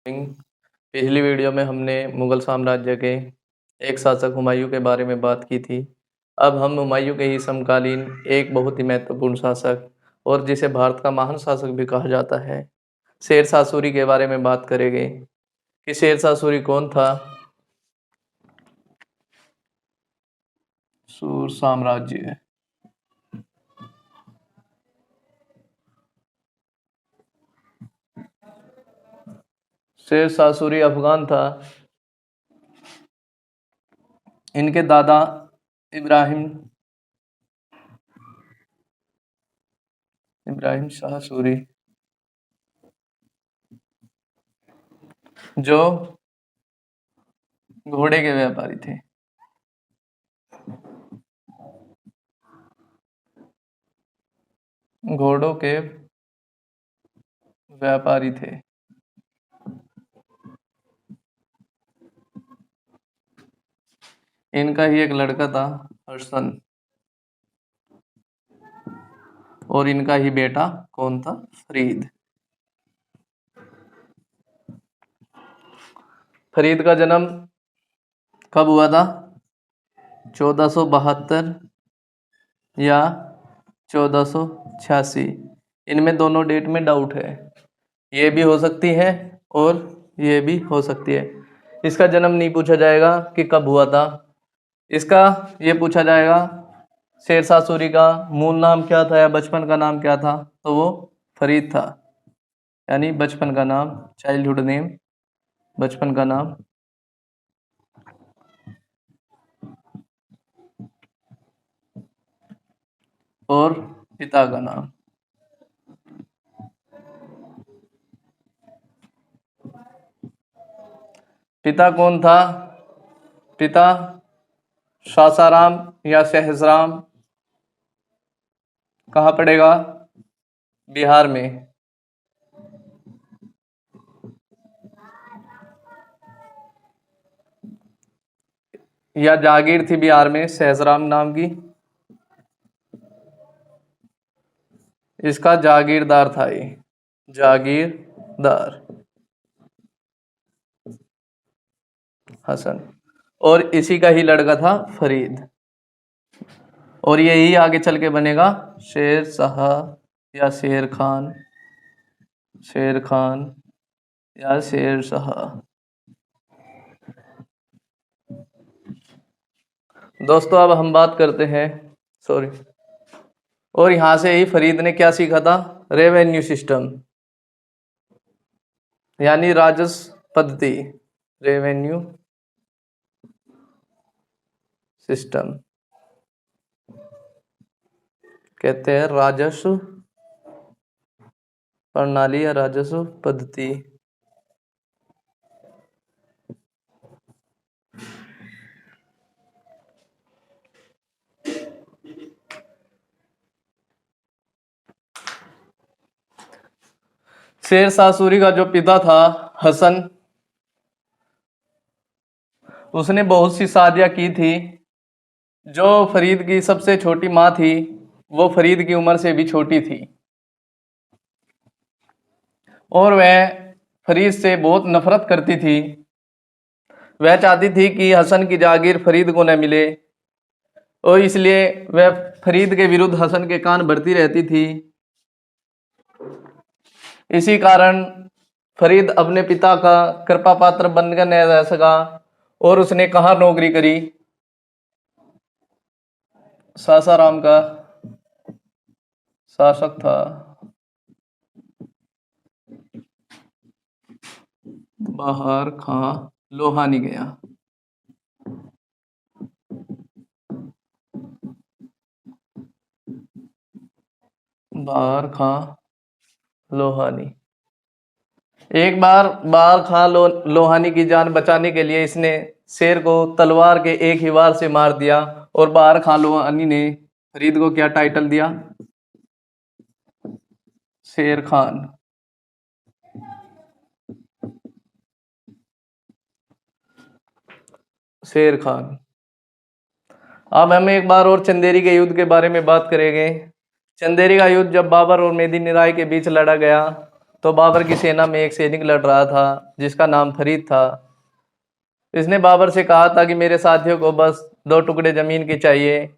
पिछली वीडियो में हमने मुगल साम्राज्य के एक शासक हुमायूं के बारे में बात की थी। अब हम हुमायूं के ही समकालीन एक बहुत ही महत्वपूर्ण शासक और जिसे भारत का महान शासक भी कहा जाता है, शेरशाह सूरी के बारे में बात करेंगे कि शेरशाह सूरी कौन था। सूर साम्राज्य। शेरशाह सूरी अफगान था। इनके दादा इब्राहिम शाह सूरी जो घोड़े के व्यापारी थे। घोड़ों के व्यापारी थे। इनका ही एक लड़का था हसन और इनका ही बेटा कौन था? फरीद। फरीद का जन्म कब हुआ था? 1472 या 1486। इनमें दोनों डेट में डाउट है। ये भी हो सकती है और ये भी हो सकती है। इसका जन्म नहीं पूछा जाएगा कि कब हुआ था। इसका ये पूछा जाएगा शेरशाह सूरी का मूल नाम क्या था या बचपन का नाम क्या था, तो वो फरीद था। यानी बचपन का नाम, चाइल्डहुड नेम, बचपन का नाम। और पिता का नाम। पिता कौन था? पिता सासाराम या सहसराम कहाँ पड़ेगा? बिहार में। या जागीर थी बिहार में सहसराम नाम की। इसका जागीरदार था ये, जागीरदार हसन। और इसी का ही लड़का था फरीद। और यही आगे चल के बनेगा शेर शाह या शेर खान, शेर खान या शेर शाह। दोस्तों अब हम बात करते हैं, और यहां से ही फरीद ने क्या सीखा था? रेवेन्यू सिस्टम, यानी राजस्व पद्धति, रेवेन्यू सिस्टम कहते हैं राजस्व प्रणाली या राजस्व पद्धति। शेरशाह सूरी का जो पिता था हसन, उसने बहुत सी शादियां की थी। जो फरीद की सबसे छोटी माँ थी वो फरीद की उम्र से भी छोटी थी और वह फरीद से बहुत नफरत करती थी। वह चाहती थी कि हसन की जागीर फरीद को न मिले और इसलिए वह फरीद के विरुद्ध हसन के कान भरती रहती थी। इसी कारण फरीद अपने पिता का कृपा पात्र बनकर नहीं रह सका और उसने कहाँ नौकरी करी? सासाराम का शासक था बहार खां लोहानी गया। बहार खां लोहानी। एक बार बहार खां लोहानी की जान बचाने के लिए इसने शेर को तलवार के एक ही वार से मार दिया और बहार खां लोहानी ने फरीद को क्या टाइटल दिया? शेर खान। शेर खान। अब हम एक बार और चंदेरी के युद्ध के बारे में बात करेंगे। चंदेरी का युद्ध जब बाबर और मेदिनी राय के बीच लड़ा गया तो बाबर की सेना में एक सैनिक लड़ रहा था जिसका नाम फरीद था। इसने बाबर से कहा था कि मेरे साथियों को बस 2 टुकड़े जमीन के चाहिए।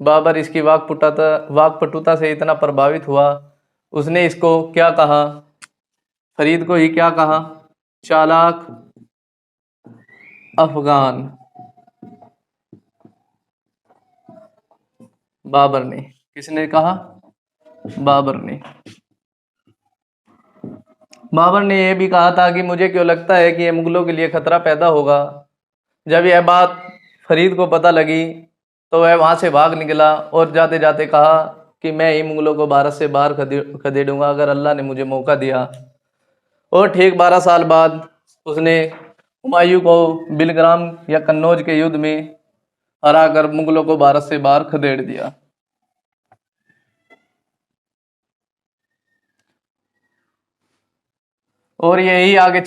बाबर इसकी वाकपटुता से इतना प्रभावित हुआ, उसने इसको क्या कहा, फरीद को ही क्या कहा, चालाक अफगान। बाबर ने, किसने कहा? बाबर ने। बाबर ने यह भी कहा था कि मुझे क्यों लगता है कि यह मुगलों के लिए खतरा पैदा होगा। जब यह बात फरीद को पता लगी तो वह वहां से भाग निकला और जाते जाते कहा कि मैं ही मुगलों को भारत से बाहर खदेड़ूंगा अगर अल्लाह ने मुझे मौका दिया। और ठीक 12 साल बाद उसने हुमायूं को बिलग्राम या कन्नौज के युद्ध में हराकर मुगलों को भारत से बाहर खदेड़ दिया। और यही आगे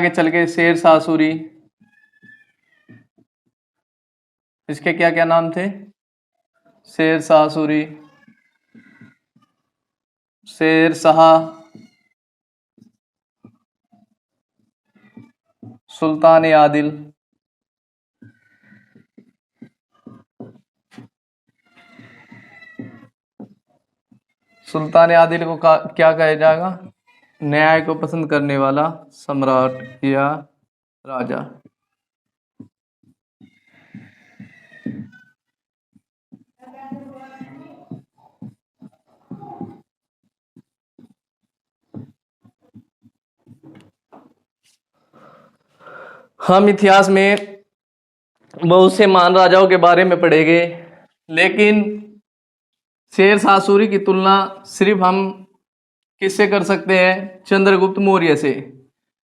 चल के शेर शाह सूरी, इसके क्या क्या नाम थे? शेर शाह सूरी, शेर शाह, सुल्तान आदिल, सुल्तान आदिल को क्या कहा जाएगा? न्याय को पसंद करने वाला सम्राट या राजा। हम इतिहास में बहुत से महान राजाओं के बारे में पढ़ेंगे, लेकिन शेर शाह सूरी की तुलना सिर्फ हम किससे कर सकते हैं? चंद्रगुप्त मौर्य से।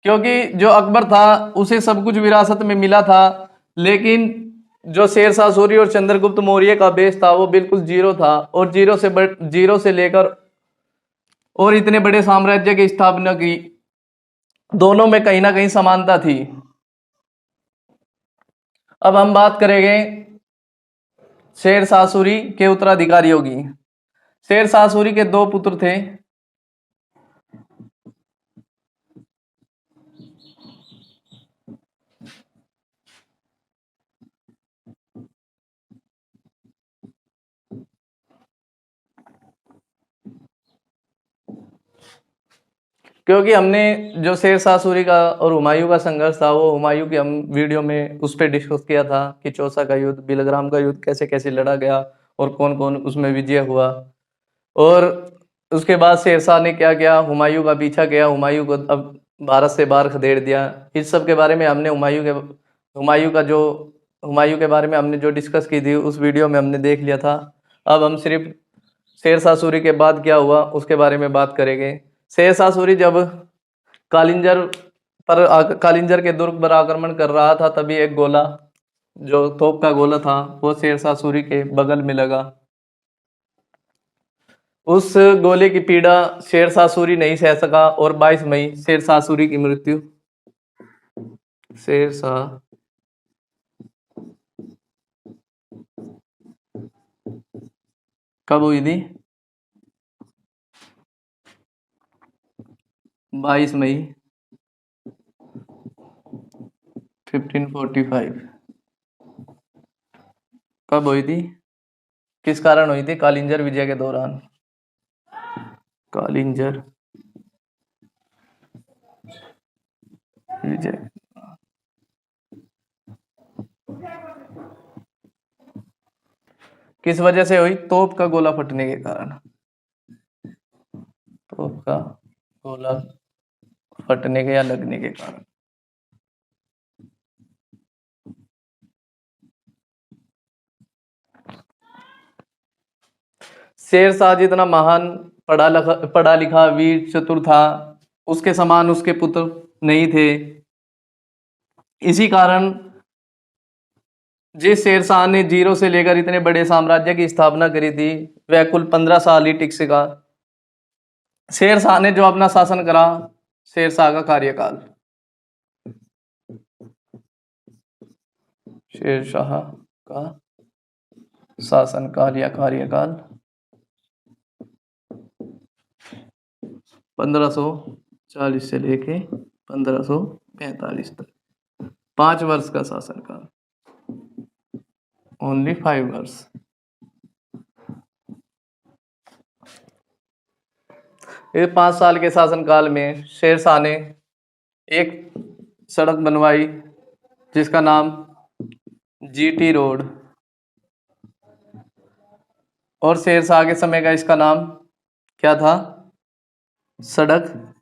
क्योंकि जो अकबर था उसे सब कुछ विरासत में मिला था, लेकिन जो शेर शाह सूरी और चंद्रगुप्त मौर्य का बेस था वो बिल्कुल जीरो था, और जीरो से लेकर और इतने बड़े साम्राज्य की स्थापना की, दोनों में कहीं ना कहीं समानता थी। अब हम बात करेंगे शेर शाह सूरी के उत्तराधिकारियों की। शेर शाह सूरी के 2 पुत्र थे। क्योंकि हमने जो शेर शाह सूरी का और हुमायूं का संघर्ष था वो हुमायूं की हम वीडियो में उस पर डिस्कस किया था कि चौसा का युद्ध, बिलग्राम का युद्ध कैसे कैसे लड़ा गया और कौन कौन उसमें विजय हुआ। और उसके बाद शेर शाह ने क्या किया, हुमायूं का पीछा किया, हुमायूं को अब भारत से बाहर खदेड़ दिया। इस सब के बारे में हमने हुमायूं के बारे में हमने जो डिस्कस की थी उस वीडियो में हमने देख लिया था। अब हम सिर्फ शेर शाह सूरी के बाद क्या हुआ उसके बारे में बात करेंगे। शेर शाह सूरी जब कालिंजर के दुर्ग पर आक्रमण कर रहा था, तभी एक गोला, जो तोप का गोला था, वो शेर शाह सूरी के बगल में लगा। उस गोले की पीड़ा शेर शाह सूरी नहीं सह सका और 22 मई शेर शाह सूरी की मृत्यु, शेर शाह कब हुई थी? 22 मई 1545। कब हुई थी? किस कारण हुई थी? कालिंजर विजय के दौरान। कालिंजर विजय। किस वजह से हुई? तोप का गोला फटने के कारण। तोप का गोला फटने के या लगने के कारण। शेर शाह जितना महान पढ़ा लिखा वीर चतुर था, उसके समान उसके पुत्र नहीं थे। इसी कारण जिस शेर शाह ने जीरो से लेकर इतने बड़े साम्राज्य की स्थापना करी थी वह कुल 15 साल ही टिक सका। शेर शाह ने जो अपना शासन करा, शेर शाह का कार्यकाल, शेर शाह का शासनकाल या कार्यकाल 1540 से लेके 1545 तक, 5 वर्ष का शासनकाल, ओनली 5 वर्ष। ये 5 साल के शासनकाल में शेरशाह ने एक सड़क बनवाई जिसका नाम जीटी रोड, और शेरशाह के समय का इसका नाम क्या था? सड़क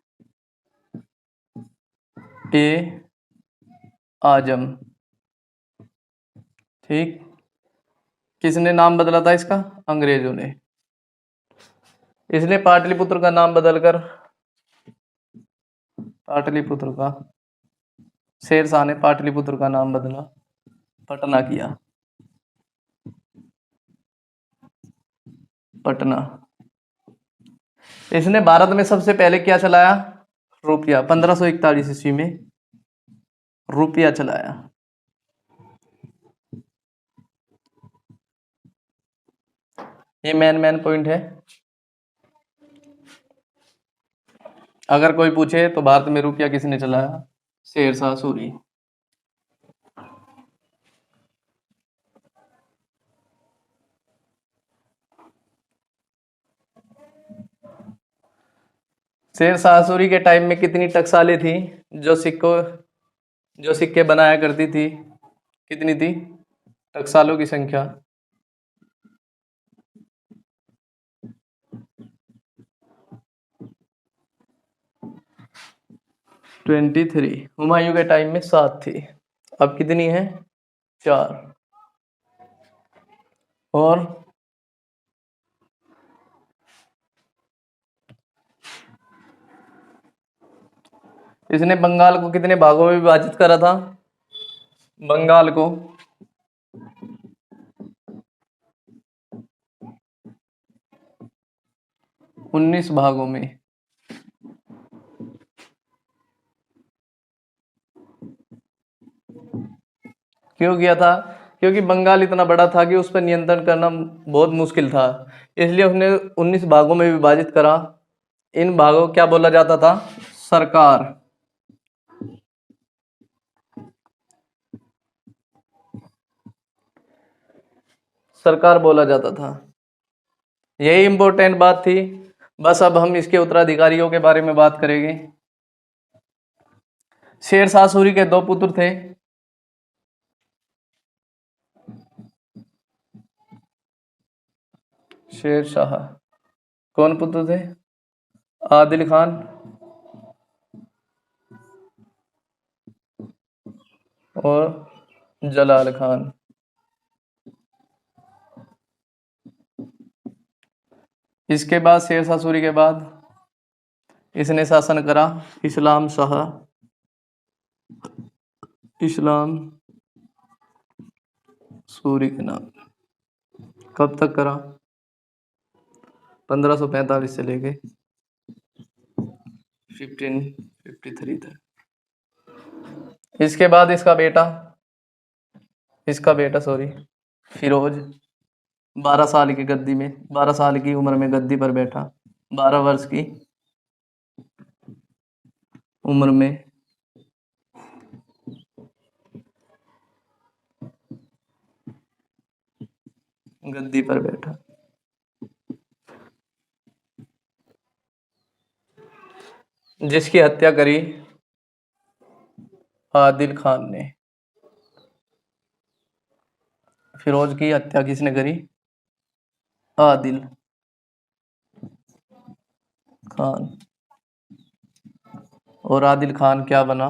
ए आजम। ठीक, किसने नाम बदला था इसका? अंग्रेजों ने। इसने पाटलिपुत्र का नाम बदलकर, पाटलिपुत्र का, शेरशाह ने पाटलिपुत्र का नाम बदला, पटना किया, पटना। इसने भारत में सबसे पहले क्या चलाया? रुपया। 1541 ईस्वी में रुपया चलाया। ये मेन पॉइंट है। अगर कोई पूछे तो भारत में रुपया किसने चलाया? शेरशाह सूरी। शेरशाह सूरी के टाइम में कितनी टकसालें थी जो सिक्के बनाया करती थी? कितनी थी टकसालों की संख्या? 23। हुमायूं के टाइम में 7 थी, अब कितनी है? 4। और इसने बंगाल को कितने भागों में विभाजित करा था? बंगाल को 19 भागों में। क्यों किया था? क्योंकि बंगाल इतना बड़ा था कि उस पर नियंत्रण करना बहुत मुश्किल था, इसलिए उसने 19 भागों में विभाजित करा। इन भागों को क्या बोला जाता था? सरकार। सरकार बोला जाता था। यही इंपॉर्टेंट बात थी। बस अब हम इसके उत्तराधिकारियों के बारे में बात करेंगे। शेरशाह सूरी के 2 पुत्र थे। शेरशाह, कौन पुत्र थे? आदिल खान और जलाल खान। इसके बाद शेरशाह सूरी के बाद इसने शासन करा इस्लाम शाह। इस्लाम सूरी के नाम। कब तक करा? 1545 से लेके 1553 तक। इसके बाद इसका बेटा फिरोज 12 साल की 12 साल की उम्र में गद्दी पर बैठा। 12 वर्ष की उम्र में गद्दी पर बैठा। जिसकी हत्या करी आदिल खान ने। फिरोज की हत्या किसने करी? आदिल खान। और आदिल खान क्या बना?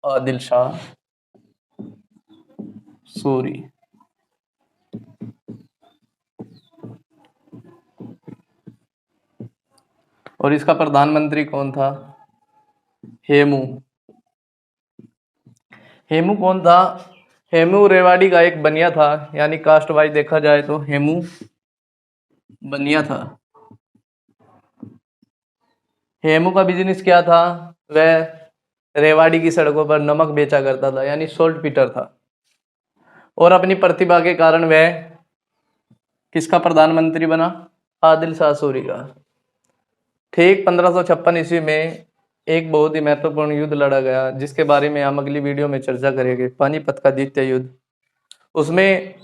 आदिल शाह सूरी। और इसका प्रधानमंत्री कौन था? हेमू। हेमू कौन था? हेमू रेवाड़ी का एक बनिया था, यानी कास्ट वाइज देखा जाए तो हेमू बनिया था। हेमू का बिजनेस क्या था? वह रेवाड़ी की सड़कों पर नमक बेचा करता था, यानी सोल्ट पीटर था। और अपनी प्रतिभा के कारण वह किसका प्रधानमंत्री बना? आदिल शाह सूरी का। ठीक 1556 ईस्वी में एक बहुत ही महत्वपूर्ण युद्ध लड़ा गया, जिसके बारे में हम अगली वीडियो में चर्चा करेंगे, पानीपत का द्वितीय युद्ध। उसमें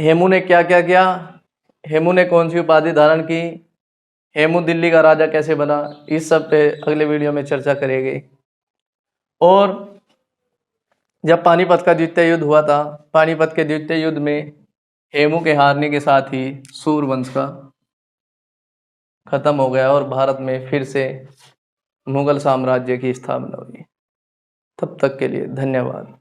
हेमू ने क्या क्या किया, हेमू ने कौन सी उपाधि धारण की, हेमू दिल्ली का राजा कैसे बना, इस सब पे अगले वीडियो में चर्चा करेंगे। और जब पानीपत का द्वितीय युद्ध हुआ था, पानीपत के द्वितीय युद्ध में हेमू के हारने के साथ ही सूर्यवंश का खत्म हो गया और भारत में फिर से मुगल साम्राज्य की स्थापना हुई। तब तक के लिए धन्यवाद।